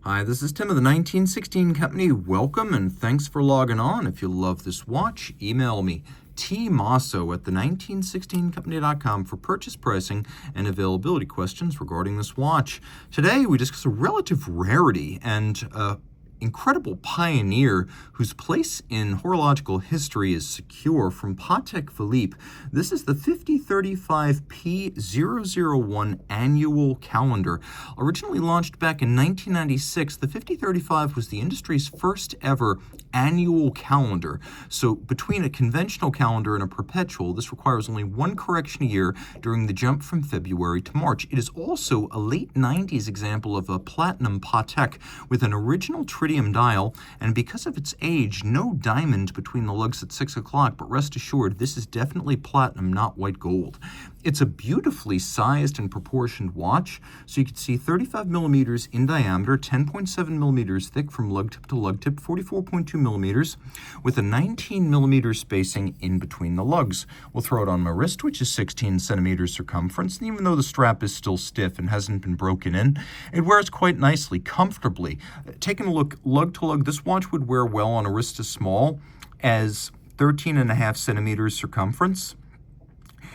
Hi, this is Tim of the 1916 Company. Welcome and thanks for logging on. If you love this watch, email me, Team Mosso at the1916company.com for purchase pricing and availability questions regarding this watch. Today, we discuss a relative rarity and incredible pioneer whose place in horological history is secure from Patek Philippe. This is the 5035P-001 annual calendar. Originally launched back in 1996, the 5035 was the industry's first ever annual calendar. So between a conventional calendar and a perpetual, this requires only one correction a year during the jump from February to March. It is also a late 90s example of a platinum Patek with an original tritium dial, and because of its age, no diamond between the lugs at 6 o'clock, but rest assured, this is definitely platinum, not white gold. It's a beautifully sized and proportioned watch, so you can see 35 millimeters in diameter, 10.7 millimeters thick from lug tip to lug tip, 44.2 millimeters, with a 19 millimeter spacing in between the lugs. We'll throw it on my wrist, which is 16 centimeters circumference, and even though the strap is still stiff and hasn't been broken in, it wears quite nicely, comfortably. Taking a look lug to lug, this watch would wear well on a wrist as small as 13.5 centimeters circumference.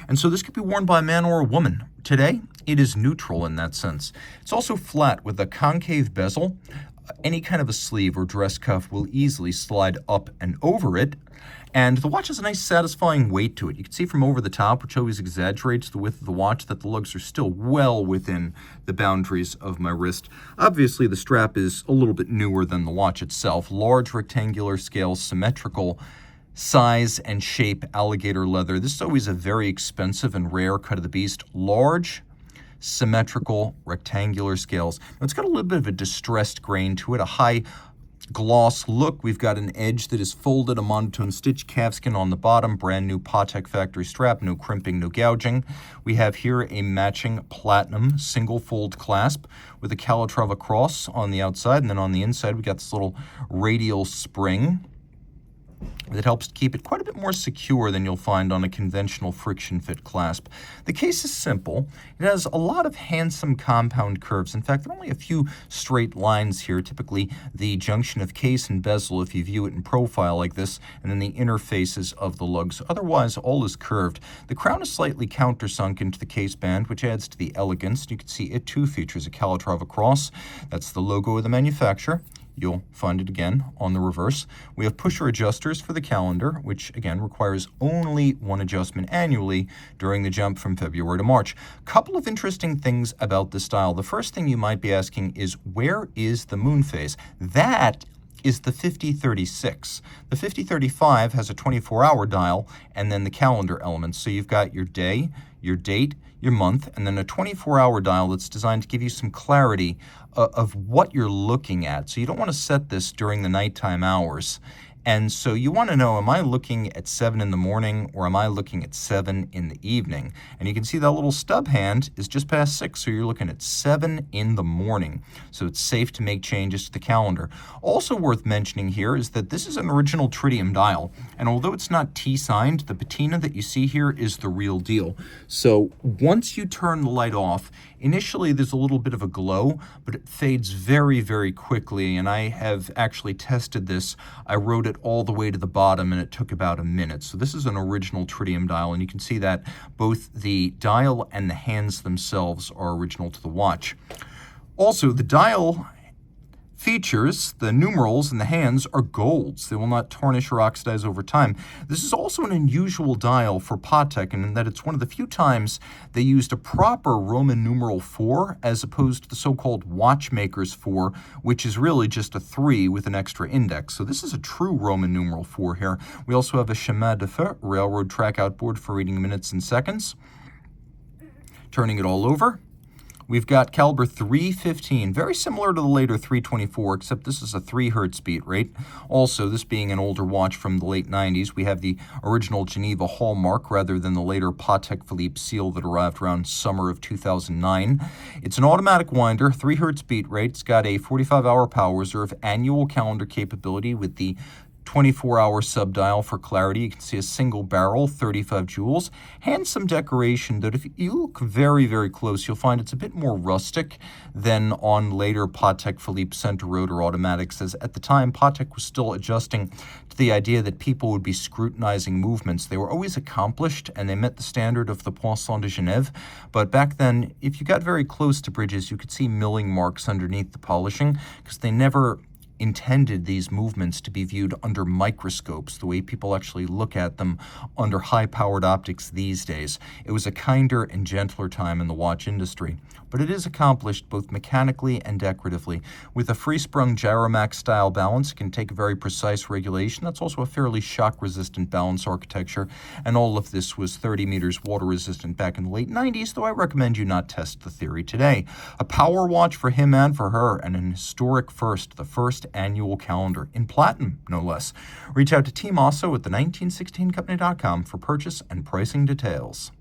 And so this could be worn by a man or a woman. Today, it is neutral in that sense. It's also flat with a concave bezel. Any kind of a sleeve or dress cuff will easily slide up and over it. And the watch has a nice satisfying weight to it. You can see from over the top, which always exaggerates the width of the watch, that the lugs are still well within the boundaries of my wrist. Obviously, the strap is a little bit newer than the watch itself. Large rectangular scale, symmetrical size and shape alligator leather. This is always a very expensive and rare cut of the beast. Large, symmetrical, rectangular scales. Now, it's got a little bit of a distressed grain to it, a high gloss look. We've got an edge that is folded, a monotone stitch calfskin on the bottom, brand new Patek factory strap, no crimping, no gouging. We have here a matching platinum single fold clasp with a Calatrava Cross on the outside, and then on the inside we got this little radial spring that helps to keep it quite a bit more secure than you'll find on a conventional friction fit clasp. The case is simple. It has a lot of handsome compound curves. In fact, there are only a few straight lines here, typically the junction of case and bezel if you view it in profile like this, and then the interfaces of the lugs. Otherwise, all is curved. The crown is slightly countersunk into the case band, which adds to the elegance. You can see it too features a Calatrava Cross. That's the logo of the manufacturer. You'll find it again on the reverse. We have pusher adjusters for the calendar, which again requires only one adjustment annually during the jump from February to March. Couple of interesting things about this dial. The first thing you might be asking is, where is the moon phase? That is the 5036. The 5035 has a 24-hour dial and then the calendar elements. So you've got your day, your date, your month, and then a 24-hour dial that's designed to give you some clarity of what you're looking at. So you don't want to set this during the nighttime hours. And so you want to know, am I looking at 7 in the morning or am I looking at 7 in the evening? And you can see that little stub hand is just past 6, so you're looking at 7 in the morning. So it's safe to make changes to the calendar. Also worth mentioning here is that this is an original tritium dial. And although it's not T-signed, the patina that you see here is the real deal. So once you turn the light off, initially there's a little bit of a glow, but it fades very, very quickly. And I have actually tested this. I wrote it all the way to the bottom and it took about a minute. So this is an original tritium dial, and you can see that both the dial and the hands themselves are original to the watch. Also, the dial features, the numerals and the hands are golds. They will not tarnish or oxidize over time. This is also an unusual dial for Patek in that it's one of the few times they used a proper Roman numeral 4 as opposed to the so-called watchmaker's 4, which is really just a 3 with an extra index. So this is a true Roman numeral 4 here. We also have a chemin de fer, railroad track outboard for reading minutes and seconds. Turning it all over, we've got caliber 315, very similar to the later 324, except this is a 3 hertz beat rate. Also, this being an older watch from the late 90s, we have the original Geneva hallmark rather than the later Patek Philippe seal that arrived around summer of 2009. It's an automatic winder, 3 hertz beat rate. It's got a 45-hour power reserve, annual calendar capability with the 24-hour sub-dial for clarity. You can see a single barrel, 35 jewels. Handsome decoration that if you look very, very close, you'll find it's a bit more rustic than on later Patek Philippe center rotor automatics, as at the time Patek was still adjusting to the idea that people would be scrutinizing movements. They were always accomplished and they met the standard of the Poisson de Genève, but back then, if you got very close to bridges, you could see milling marks underneath the polishing because they never intended these movements to be viewed under microscopes, the way people actually look at them under high-powered optics these days. It was a kinder and gentler time in the watch industry, but it is accomplished both mechanically and decoratively. With a free-sprung Gyromax-style balance, it can take a very precise regulation. That's also a fairly shock-resistant balance architecture, and all of this was 30 meters water-resistant back in the late 90s, though I recommend you not test the theory today. A power watch for him and for her, and an historic first, the first annual calendar, in platinum, no less. Reach out to Team Mosso at the 1916company.com for purchase and pricing details.